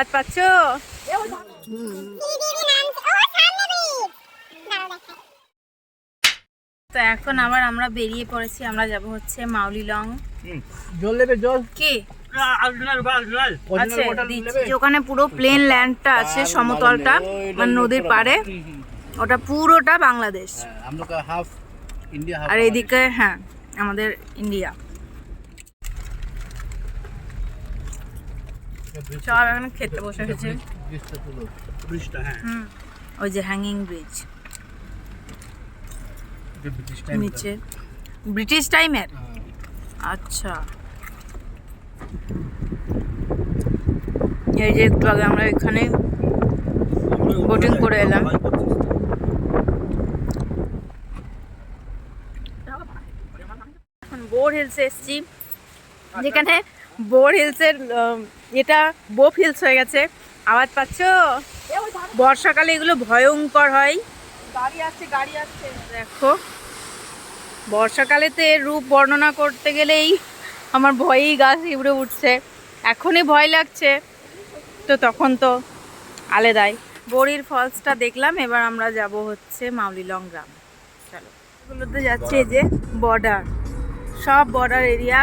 আওয়াজ পাচ্ছ? তো এখন আবার আমরা বেরিয়ে পড়েছি, আমরা যাব হচ্ছে মাউলিলং। জল নেবে? জল কি আছে ওখানে পুরো প্লেন ল্যান্ডটা আছে, সমতলটা মানে নদীর পাড়ে, ওটা পুরোটা বাংলাদেশ। আর এদিকে হ্যাঁ আমাদের ইন্ডিয়া। সব এখন খেতে বসে গেছে। ওই যে হ্যাঙ্গিং ব্রিজ নিচে, ব্রিটিশ টাইমের। আচ্ছা, এই যে একটু আগে আমরা এখানে বোটিং করে এলাম। এখন বোর হিলসে এসছি, যেখানে বোর হিলসের এটা বোপ হিলস হয়ে গেছে। আওয়াজ পাচ্ছ? বর্ষাকালে এগুলো ভয়ঙ্কর হয়। গাড়ি আসছে দেখো। বর্ষাকালেতে এর রূপ বর্ণনা করতে গেলেই আমার ভয়েই গা শিউরে উঠছে। এখনই ভয় লাগছে, তো তখন তো আলাদাই। বড়ির ফলসটা দেখলাম, এবার আমরা যাব হচ্ছে মাউলিলং গ্রাম। চলো, এগুলোতে যাচ্ছে এই যে বর্ডার, সব বর্ডার এরিয়া।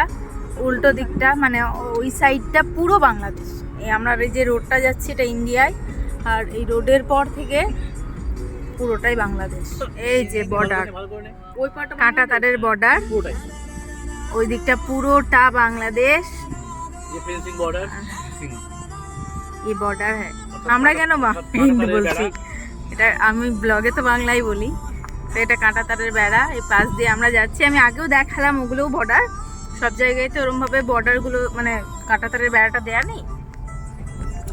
উল্টো দিকটা মানে ওই সাইডটা পুরো বাংলাদেশ। এই আমরা এই যে রোডটা যাচ্ছি এটা ইন্ডিয়ায়, আর এই রোডের পর থেকে পুরোটাই বাংলাদেশ। এই যে বর্ডার, ওই পাটা কাঁটা তারের বর্ডার, ওই দিকটা পুরোটা বাংলাদেশ। এই বর্ডার হ্যাঁ, আমরা কেন হিন্দি বলছি, এটা আমি ব্লগে তো বাংলাই বলি। তো এটা কাঁটা তারের বেড়া, এই পাশ দিয়ে আমরা যাচ্ছি। আমি আগেও দেখালাম, ওগুলোও বর্ডার। সব জায়গায় তো ওরমভাবে বর্ডারগুলো মানে কাঁটা তারের বেড়াটা দেয়া নেই।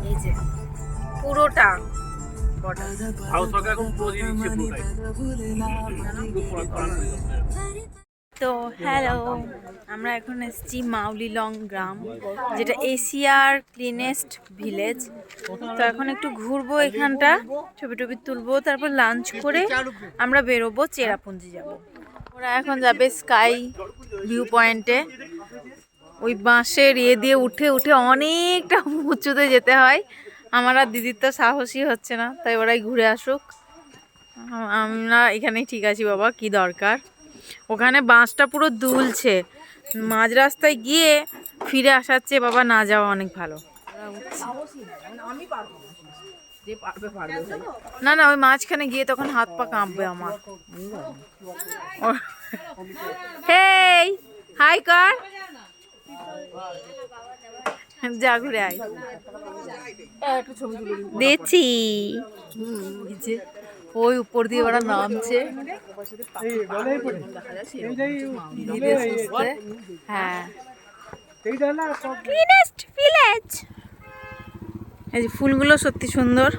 এই যে পুরোটা বর্ডার। তো হ্যালো, আমরা এখন এসেছি মাউলিলং গ্রাম, যেটা এশিয়ার ক্লিনেস্ট ভিলেজ। তো এখন একটু ঘুরবো এখানটা, ছবি টবি তুলবো, তারপর লাঞ্চ করে আমরা বেরোবো, চেরাপুঞ্জি যাব। ওরা এখন যাবে স্কাই ভিউ পয়েন্টে। ওই বাঁশের দিয়ে উঠে অনেকটা উঁচুতে যেতে হয়। আমার আর দিদির তো সাহসই হচ্ছে না, তাই ওরাই ঘুরে আসুক। আমরা এখানেই ঠিক আছি বাবা, কি দরকার। ওখানে বাঁশটা পুরো দুলছে, মাঝ রাস্তায় গিয়ে ফিরে আসার চেয়ে বাবা না যাওয়া অনেক ভালো। না না, ওই মাঝখানে গিয়ে তখন হাত পা কাঁপবে আমার। হেই হাই কর, যা ঘুরে আয়। দেখছি ওই উপর দিয়ে ওরা নামছে। হ্যাঁ, এই যে ফুলগুলো সত্যি সুন্দর।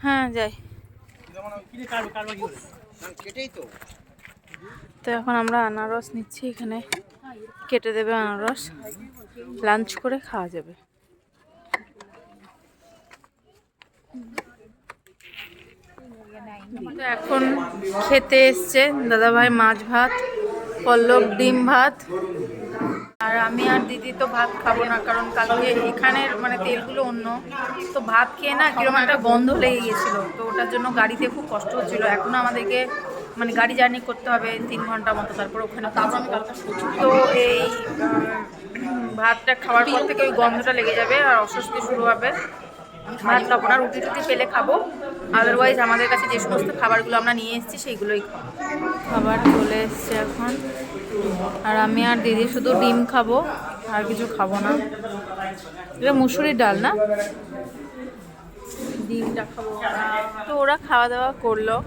হ্যাঁ যাই। তো এখন আমরা আনারস নিচ্ছি, এখানে কেটে দেবে আনারস, লাঞ্চ করে খাওয়া যাবে। তো এখন খেতে এসছে দাদাভাই মাছ ভাত, পল্লব ডিম ভাত, আর আমি আর দিদি তো ভাত খাবো না, কারণ কালকে এখানের মানে তেলগুলো অন্য। তো ভাত খেয়ে না কিরকম একটা গন্ধ লেগে গেছিলো, তো ওটার জন্য গাড়িতে খুব কষ্ট হচ্ছিলো। এখনও আমাদেরকে মানে গাড়ি জার্নি করতে হবে 3 ঘন্টা মতো, তারপর ওখানে। তো এই ভাতটা খাওয়ার পর থেকে ওই গন্ধটা লেগে যাবে আর অস্বস্তি শুরু হবে। ভাত খাবো না, রুটি টুটি পেলে খাবো, আদারওয়াইজ আমাদের কাছে যে সমস্ত খাবারগুলো আমরা নিয়ে এসেছি সেইগুলোই খাবো। খাবার চলে এসছে এখন, আর আমি আর দিদি শুধু ডিম খাবো, আর কিছু খাবো না। এটা মুসুরির ডাল না, ডিমটা খাবো। তো ওরা খাওয়া দাওয়া করলো।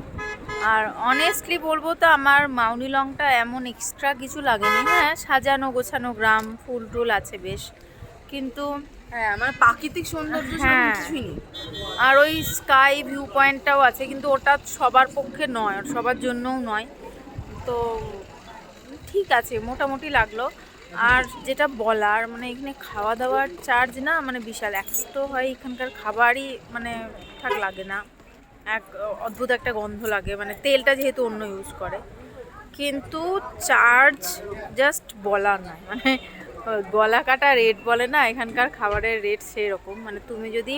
আর অনেস্টলি বলবো তো আমার মাউলিলংটা এমন এক্সট্রা কিছু লাগেনি। হ্যাঁ, সাজানো গোছানো গ্রাম, ফুল টুল আছে বেশ, কিন্তু হ্যাঁ মানে প্রাকৃতিক সৌন্দর্য কিছুই নেই। আর ওই স্কাই ভিউ পয়েন্টটাও আছে, কিন্তু ওটা সবার পক্ষে নয়, আর সবার জন্যও নয়। তো ঠিক আছে, মোটামুটি লাগলো। আর যেটা বলার মানে এখানে খাওয়া দাওয়ার চার্জ না মানে বিশাল। এক তো হয় এখানকার খাবারই মানে ঠিকঠাক লাগে না, এক অদ্ভুত একটা গন্ধ লাগে, মানে তেলটা যেহেতু অন্য ইউজ করে। কিন্তু চার্জ জাস্ট বলার নয়, মানে গলা কাটা রেট বলে না, এখানকার খাবারের রেট সেই রকম। মানে তুমি যদি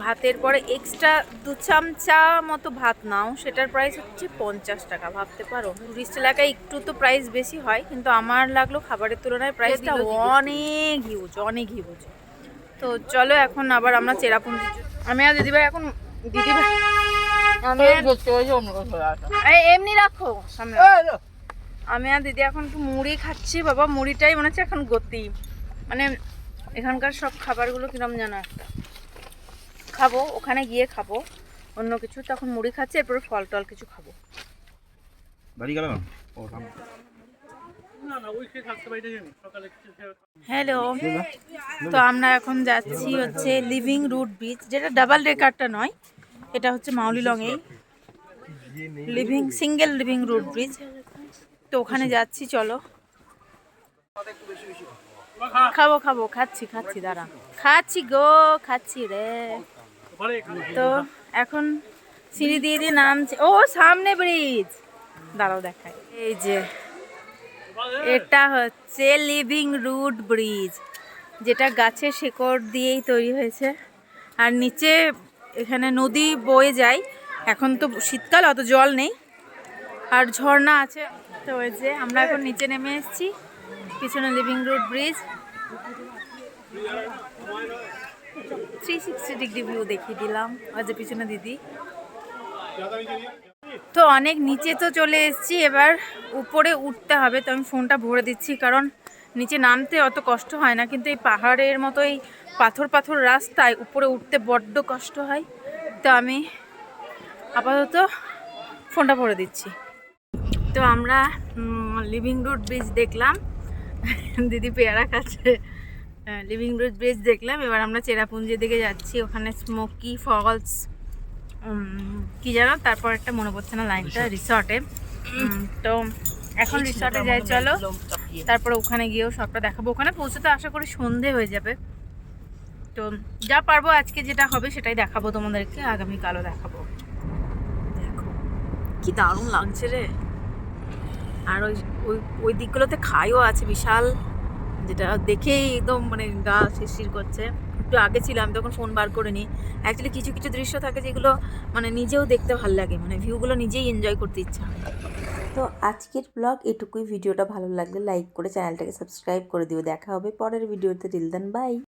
ভাতের পরে এক্সট্রা 2 চামচা মতো ভাত নাও, সেটার প্রাইস হচ্ছে 50 টাকা। ভাবতে পারো, টুরিস্ট এলাকায় একটু তো প্রাইস বেশি হয়, কিন্তু আমার লাগলো খাবারের তুলনায় প্রাইসটা অনেক হিউজ, অনেক হিউজ। তো চলো এখন আবার আমরা চেরাপুঞ্জি, আমি আর দিদিভাই এখন দিদিভাই এমনি রাখো সামনে। আমি আর দিদি এখন একটু মুড়ি খাচ্ছি। বাবা মুড়িটাই মনে হচ্ছে এখন গতি, মানে এখানকার সব খাবারগুলো কিরম জানো একটা। খাবো ওখানে গিয়ে খাবো অন্য কিছু, তখন মুড়ি খাচ্ছি, এরপরে ফল টল কিছু খাবো। হ্যালো, তো আমরা এখন যাচ্ছি হচ্ছে লিভিং রুট ব্রিজ, যেটা ডাবল ডেকারটা নয়, এটা হচ্ছে মাউলিলংয়ে সিঙ্গেল লিভিং রুট ব্রিজ। তো ওখানে যাচ্ছি, চলো। খাবো খাবো, খাচ্ছি খাচ্ছি, দাঁড়া খাচ্ছি গো, খাচ্ছি রে। তো এখন সিঁড়ি দিয়ে দিয়ে নামছে, ও সামনে ব্রিজ, দাঁড়াও দেখায়। এই যে এটা হচ্ছে লিভিং রুট ব্রিজ, যেটা গাছের শেকড় দিয়েই তৈরি হয়েছে। আর নিচে এখানে নদী বয়ে যায়, এখন তো শীতকাল, অত জল নেই, আর ঝর্ণা আছে। তো ওই যে আমরা এখন নিচে নেমে এসেছি, পিছনে living root bridge. 360 degree view দেখিয়ে দিলাম, ওই যে পিছনে দিদি। তো অনেক নিচে তো চলে এসেছি, এবার উপরে উঠতে হবে। তো আমি ফোনটা ভরে দিচ্ছি, কারণ নিচে নামতে অত কষ্ট হয় না, কিন্তু এই পাহাড়ের মতো এই পাথর পাথর রাস্তায় উপরে উঠতে বড্ড কষ্ট হয়। তো আমি আপাতত ফোনটা ভরে দিচ্ছি। তো আমরা লিভিং রুট ব্রিজ দেখলাম, দিদি পেয়ারা খাচ্ছে। লিভিং রুট ব্রিজ দেখলাম, এবার আমরা চেরাপুঞ্জির দিকে যাচ্ছি। ওখানে স্মোকি ফলস কি জানো, তারপর একটা মনে পড়ছে না লাইনটা, রিসর্টে। তো এখন রিসর্টে যাই, চলো। তারপরে ওখানে গিয়েও সবটা দেখাবো। ওখানে পৌঁছতে আশা করি সন্ধে হয়ে যাবে। তো যা পারবো আজকে যেটা হবে সেটাই দেখাবো তোমাদেরকে, আগামীকালও দেখাবো। দেখো কি দারুণ লাগছে রে। আর ওই ওই ওই দিকগুলোতে খাইও আছে বিশাল, যেটা দেখেই একদম মানে গা শিরশির করছে। একটু আগে ছিলাম তখন ফোন বার করে নিই। অ্যাকচুয়ালি কিছু কিছু দৃশ্য থাকে যেগুলো মানে নিজেও দেখতে ভালো লাগে, মানে ভিউগুলো নিজেই এনজয় করতে ইচ্ছা হয়। তো আজকের ব্লগ এটুকুই। ভিডিওটা ভালো লাগলে লাইক করে চ্যানেলটাকে সাবস্ক্রাইব করে দিও। দেখা হবে পরের ভিডিওতে। Till then by.